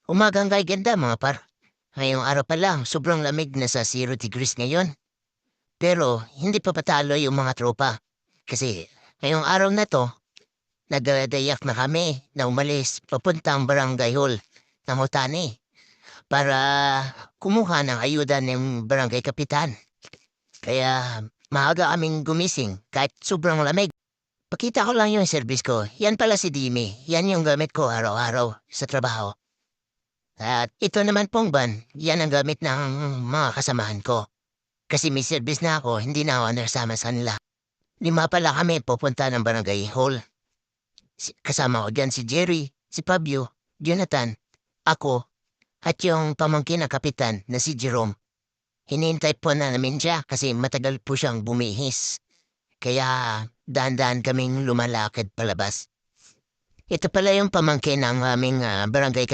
Umagang kay ganda mga par. Ngayong araw pa lang, sobrang lamig na sa 0 degrees ngayon. Pero hindi pa patalo yung mga tropa. Kasi ngayong araw na to, nagdayak na kami na umalis papuntang barangay hall ng Otani para kumuha ng ayuda ng barangay kapitan. Kaya maaga kaming gumising kahit sobrang lamig. Pakita ko lang yung service ko. Yan pala si Dimi. Yan yung gamit ko araw-araw sa trabaho. At ito naman pong van, yan ang gamit ng mga kasamahan ko. Kasi may service na ako, hindi na ako nasama sa kanila. 5 pala kami pupunta ng barangay hall. Kasama ko dyan si Jerry, si Fabio, Jonathan, ako, at yung pamangkin na kapitan na si Jerome. Hinihintay po na namin siya kasi matagal po siyang bumihis. Kaya dahan-dahan kaming lumalakad palabas. Ito pala yung pamangkin ng aming barangay